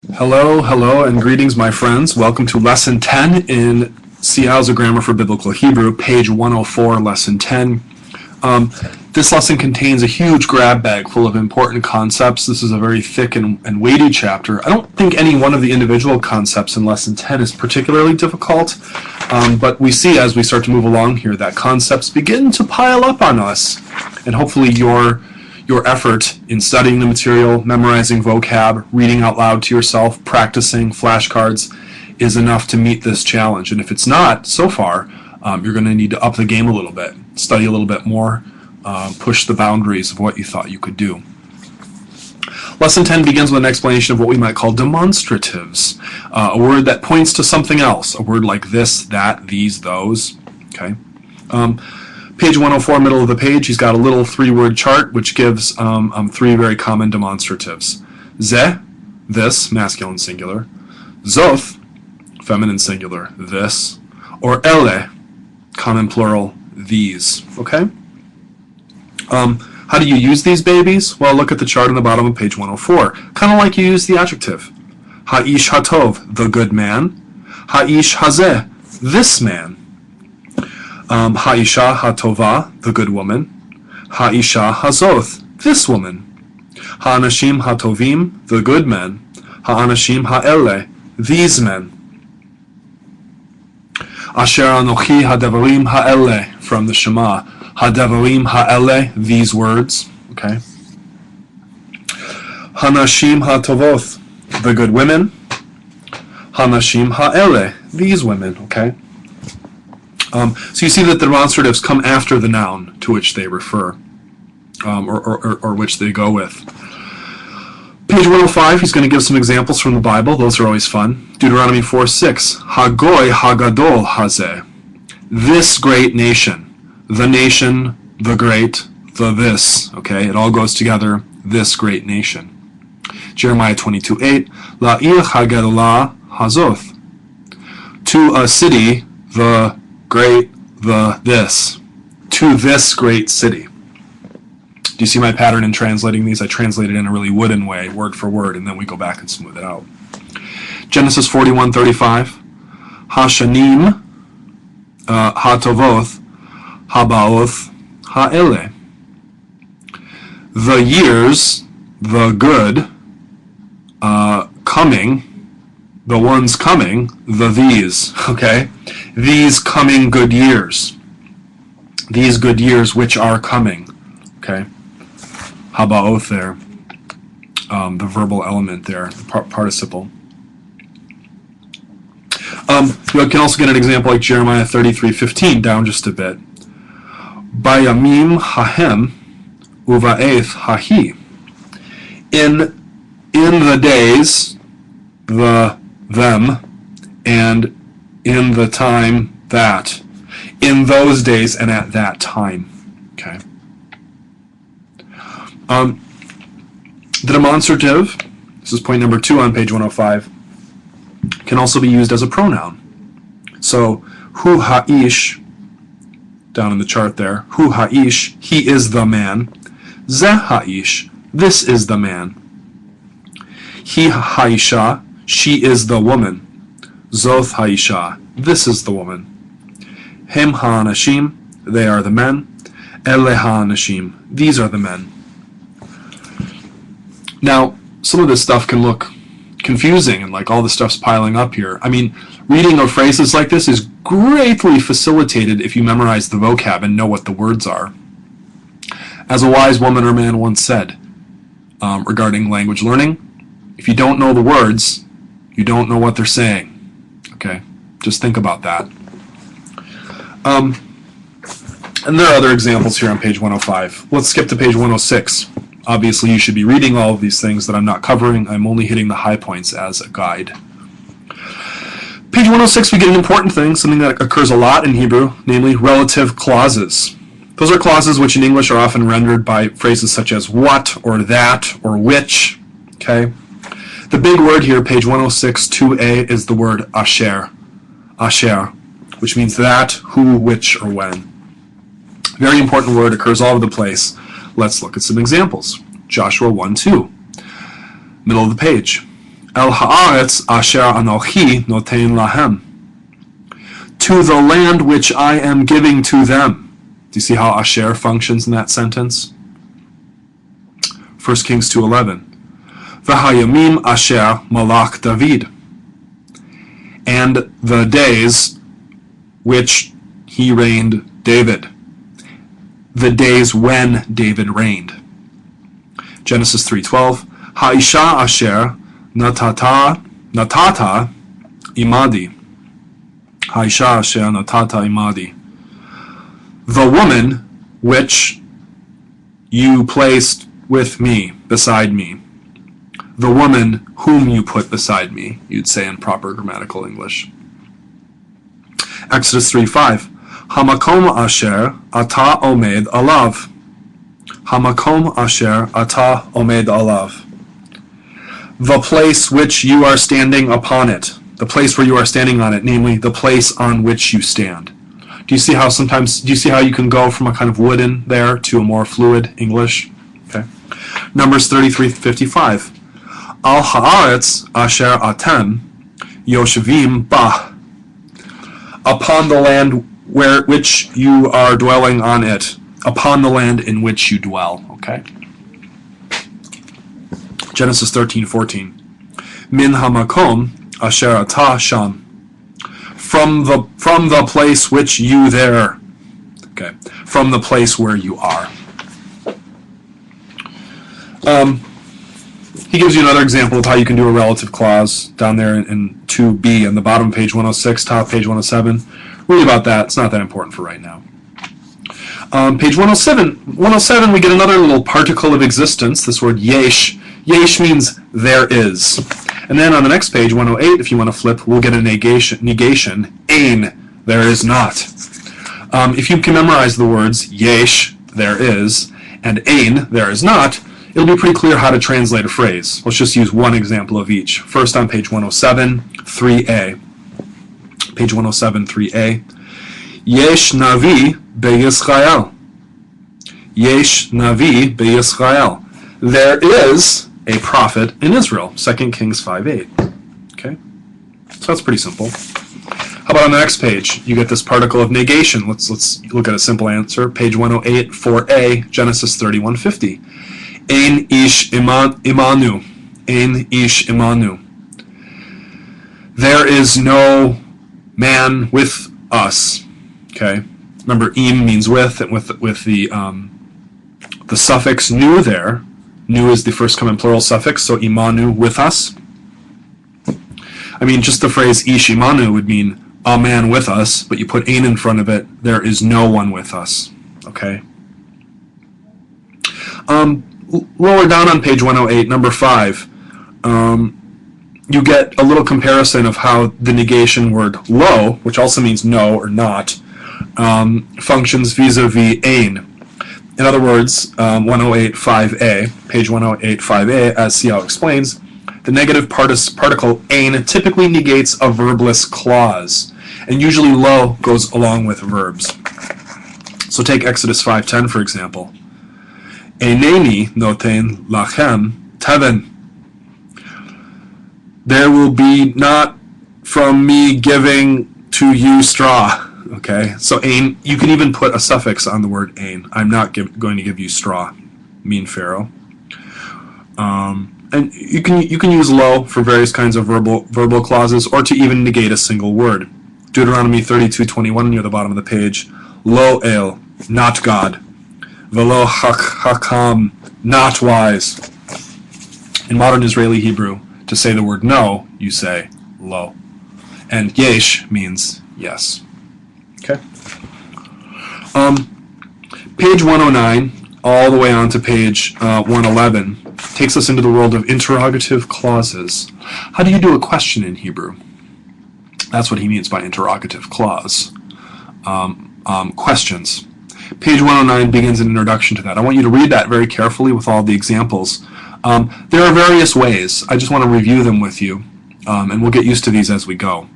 Hello, hello, and greetings, my friends. Welcome to Lesson 10 in Seow's A Grammar for Biblical Hebrew, page 104, Lesson 10. This lesson contains a huge grab bag full of important concepts. This is a very thick and weighty chapter. I don't think any one of the individual concepts in Lesson 10 is particularly difficult, but we see as we start to move along here that concepts begin to pile up on us, and hopefully your effort in studying the material, memorizing vocab, reading out loud to yourself, practicing flashcards is enough to meet this challenge. And if it's not, so far, you're going to need to up the game a little bit, study a little bit more, push the boundaries of what you thought you could do. Lesson 10 begins with an explanation of what we might call demonstratives, a word that points to something else, a word like this, that, these, those. Okay. Page 104, middle of the page, he's got a little three-word chart which gives three very common demonstratives. Ze, this, masculine singular. Zoth, feminine singular, this. Or ele, common plural, these. Okay? How do you use these babies? Well, look at the chart on the bottom of page 104. Kind of like you use the adjective. Ha'ish hatov, the good man. Ha'ish hazeh, this man. Ha'isha hatova, the good woman. Ha'isha hazoth, this woman. Ha'anashim hatovim, the good men. Ha'anashim ha'ele, these men. Asher anochi ha'devarim ha'ele, from the Shema. Ha'devarim ha'ele, these words. Okay. Ha'nashim ha'tovoth, the good women. Ha'nashim ha'ele, these women. Okay. So you see that the demonstratives come after the noun to which they refer, or which they go with. Page 105, he's going to give some examples from the Bible. Those are always fun. Deuteronomy 4:6, Hagoy hagadol hazeh, this great nation, the great, the this. Okay, it all goes together, this great nation. Jeremiah 22:8, La'ir hagedolah hazoth, to a city, the great, the this, to this great city. Do you see my pattern in translating these? I translate it in a really wooden way, word for word, and then we go back and smooth it out. Genesis 41:35, Hashanim, Hatovoth, Habaoth, Ha'ele. The years, the good, coming, the ones coming, the these, okay? These coming good years. These good years which are coming, okay? Habaoth there, the verbal element there, the participle. You can also get an example like Jeremiah 33:15, down just a bit. Bayamim hahem uva'eth hahi. In the days, them, and in the time that. In those days and at that time. Okay. The demonstrative, this is point number 2 on page 105, can also be used as a pronoun. So, hu ha'ish, down in the chart there, hu ha'ish, he is the man. Ze ha'ish, this is the man. He ha'isha, she is the woman. Zoth ha'isha, this is the woman. Hem ha'anashim, they are the men. Ele ha'anashim, these are the men. Now, some of this stuff can look confusing and like all the stuff's piling up here. I mean, reading of phrases like this is greatly facilitated if you memorize the vocab and know what the words are. As a wise woman or man once said, regarding language learning, if you don't know the words, you don't know what they're saying. Okay? Just think about that. And there are other examples here on page 105. Let's skip to page 106. Obviously, you should be reading all of these things that I'm not covering. I'm only hitting the high points as a guide. Page 106, we get an important thing, something that occurs a lot in Hebrew, namely relative clauses. Those are clauses which in English are often rendered by phrases such as what, or that, or which. Okay? The big word here, page 106, 2a, is the word asher. Asher, which means that, who, which, or when. Very important word, occurs all over the place. Let's look at some examples. Joshua 1:2, middle of the page. El haaretz asher anochi noten lahem. To the land which I am giving to them. Do you see how asher functions in that sentence? 1 Kings 2:11. V'hayamim asher malach David. And the days which he reigned David. The days when David reigned. Genesis 3:12. Ha'isha asher natata imadi. Ha'isha asher natata imadi. The woman which you placed with me, beside me. The woman whom you put beside me, you'd say in proper grammatical English. Exodus 3:5. Hamakom asher ata omed alav. Hamakom asher ata omed alav. The place which you are standing upon it. The place where you are standing on it, namely the place on which you stand. Do you see how you can go from a kind of wooden there to a more fluid English? Okay. Numbers 33:55. Al haaretz asher atem yoshvim bah. Upon the land which you are dwelling on it. Upon the land in which you dwell. Okay. Genesis 13:14. Min hamakom asher ata sham. From the place which you there. Okay. From the place where you are. He gives you another example of how you can do a relative clause down there in 2b on the bottom of page 106, top page 107. Read about that. It's not that important for right now. Page 107, we get another little particle of existence, this word yesh. Yesh means there is. And then on the next page, 108, if you want to flip, we'll get a negation. Ein, there is not. If you can memorize the words yesh, there is, and ein, there is not, it'll be pretty clear how to translate a phrase. Let's just use one example of each. First on page 107, 3a. Page 107, 3a. Yesh navi beYisrael. Yesh navi beYisrael. There is a prophet in Israel. 2 Kings 5:8. Okay? So that's pretty simple. How about on the next page? You get this particle of negation. Let's look at a simple answer. Page 108, 4a, Genesis 31:50. Ein ish imanu. Ein ish imanu. There is no man with us. Okay. Remember, im means with, and with the suffix nu there. Nu is the first common plural suffix, so imanu, with us. I mean, just the phrase ish imanu would mean a man with us, but you put ein in front of it. There is no one with us. Okay. Lower down on page 108, number 5, you get a little comparison of how the negation word lo, which also means no or not, functions vis-a-vis ein. In other words, 108.5a, page 108.5a, as Seow explains, the negative particle ein typically negates a verbless clause, and usually lo goes along with verbs. So take Exodus 5:10 for example. Eineni noten lachem teven. There will be not from me giving to you straw. Okay, so ein, you can even put a suffix on the word ein. I'm not going to give you straw, mean Pharaoh. And you can use lo for various kinds of verbal clauses, or to even negate a single word. Deuteronomy 32:21 near the bottom of the page. Lo el, not God. Velo hakam, not wise. In modern Israeli Hebrew, to say the word no, you say lo. And yesh means yes. Okay. Page 109, all the way on to page 111, takes us into the world of interrogative clauses. How do you do a question in Hebrew? That's what he means by interrogative clause. Questions. Page 109 begins an introduction to that. I want you to read that very carefully with all the examples. There are various ways. I just want to review them with you, and we'll get used to these as we go.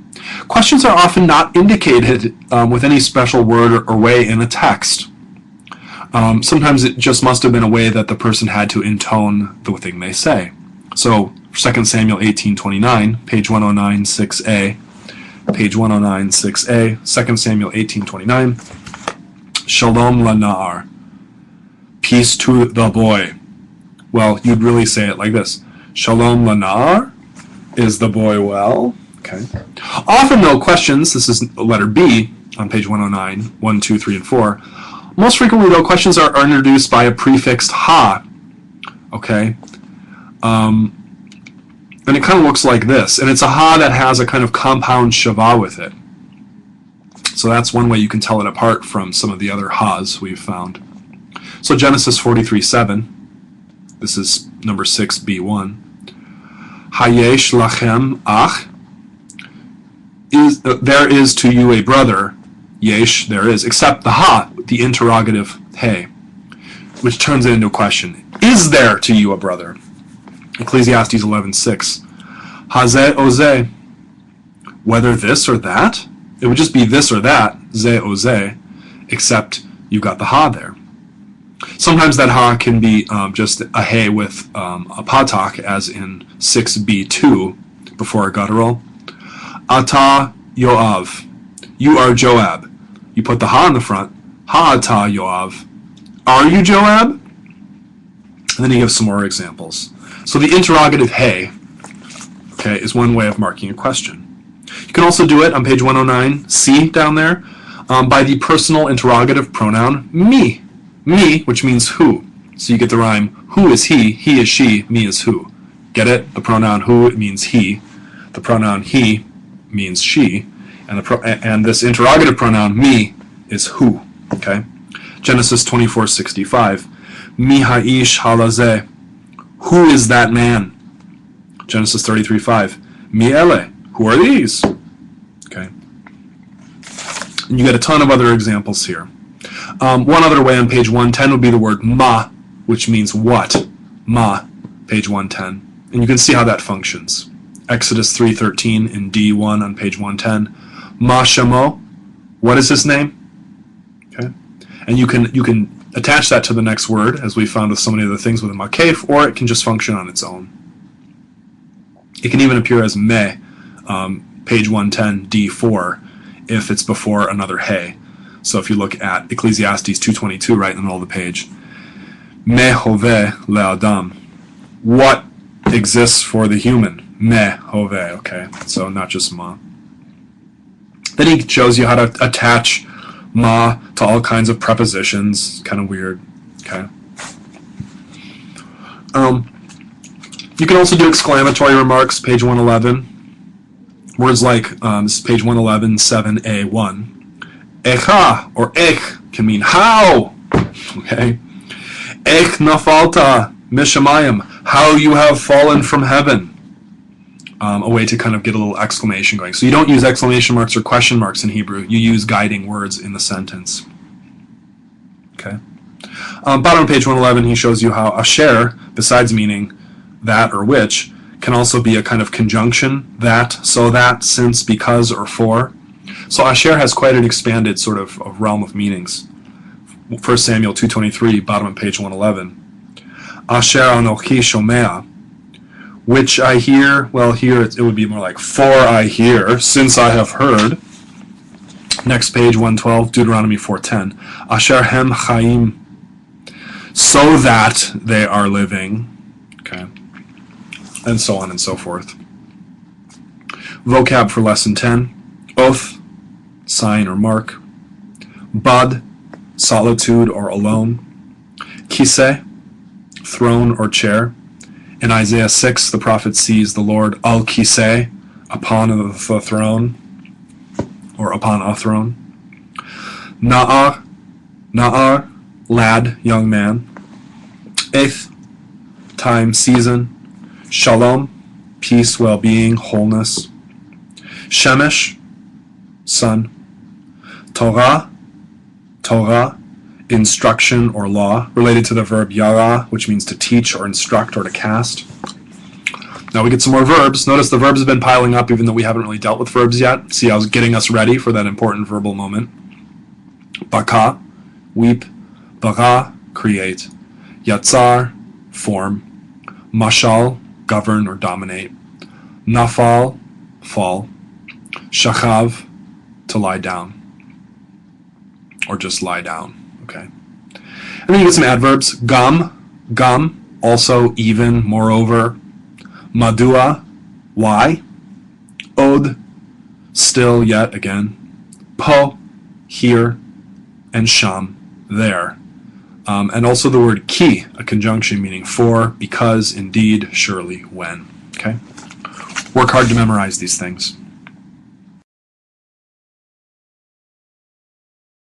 Questions are often not indicated with any special word or way in a text. Sometimes it just must have been a way that the person had to intone the thing they say. So, 2 Samuel 18:29, page 109, 6a. Page 109, 6a, 2 Samuel 18:29. Shalom lanar. Peace to the boy. Well, you'd really say it like this. Shalom lanar. Is the boy well? Okay. Often, though, questions, this is letter B on page 109, 1, 2, 3, and 4. Most frequently, though, questions are introduced by a prefixed ha. Okay. And it kind of looks like this. And it's a ha that has a kind of compound shava with it. So that's one way you can tell it apart from some of the other ha's we've found. So Genesis 43:7. This is number 6b1. Hayesh lachem ach. There is to you a brother. Yesh, there is. Except the ha, the interrogative hey, which turns it into a question. Is there to you a brother? Ecclesiastes 11:6. Hazeh ozeh. Whether this or that? It would just be this or that, ze ozeh, except you got the ha there. Sometimes that ha can be just a hey with a patak, as in 6b2 before a guttural. Ata Yoav. You are Joab. You put the ha in the front. Ha ata Yoav. Are you Joab? And then he gives some more examples. So the interrogative hey, okay, is one way of marking a question. You can also do it on page 109, C down there, by the personal interrogative pronoun me. Me, which means who. So you get the rhyme, who is he is she, me is who. Get it? The pronoun who, it means he. The pronoun he means she. And this interrogative pronoun me is who. Okay? Genesis 24:65. Mi ha'ish halazeh. Who is that man? Genesis 33:5. Mi ele. Who are these? Okay. And you get a ton of other examples here. One other way on page 110 would be the word ma, which means what? Ma, page 110. And you can see how that functions. Exodus 3:13 in D1 on page 110. Ma shamo. What is his name? Okay. And you can attach that to the next word, as we found with so many other things with a makef, or it can just function on its own. It can even appear as me, page 110, D4, if it's before another hey. So if you look at Ecclesiastes 2:22, right in the middle of the page, me hove le'adam. What exists for the human? Me hove, okay. So not just ma. Then he shows you how to attach ma to all kinds of prepositions. Kind of weird. Okay. You can also do exclamatory remarks, page 111. Words like, this is page 111, 7a1. Echa, or ech, can mean how. Okay. Ech nafalta mishamayim. How you have fallen from heaven. A way to kind of get a little exclamation going. So you don't use exclamation marks or question marks in Hebrew. You use guiding words in the sentence. Okay. Bottom of page 111, he shows you how asher, besides meaning that or which, can also be a kind of conjunction, that, so that, since, because, or for. So asher has quite an expanded sort of realm of meanings. 1 Samuel 2:23, bottom of page 111. Asher anochi shomea. Which I hear, well, here it would be more like, for I hear, since I have heard. Next page, 112, Deuteronomy 4:10. Asher hem chaim, so that they are living. Okay. And so on and so forth. Vocab for lesson 10. Oath, sign or mark. Bad, solitude or alone. Kiseh, throne or chair. In Isaiah 6, the prophet sees the Lord al-Kiseh, upon the throne, or upon a throne. Na'ar, lad, young man. Eth, time, season. Shalom, peace, well-being, wholeness. Shemesh, sun. Torah, instruction or law, related to the verb yara, which means to teach or instruct or to cast. Now we get some more verbs. Notice the verbs have been piling up even though we haven't really dealt with verbs yet. See, I was getting us ready for that important verbal moment. Baka, weep. Bara, create. Yatzar, form. Mashal, govern or dominate. Nafal, fall. Shachav, to lie down. Or just lie down, okay? And then you get some adverbs. Gam, also, even, moreover. Madua, why. Od, still, yet, again. Po, here. And sham, there. And also the word ki, a conjunction meaning for, because, indeed, surely, when. Okay? Work hard to memorize these things.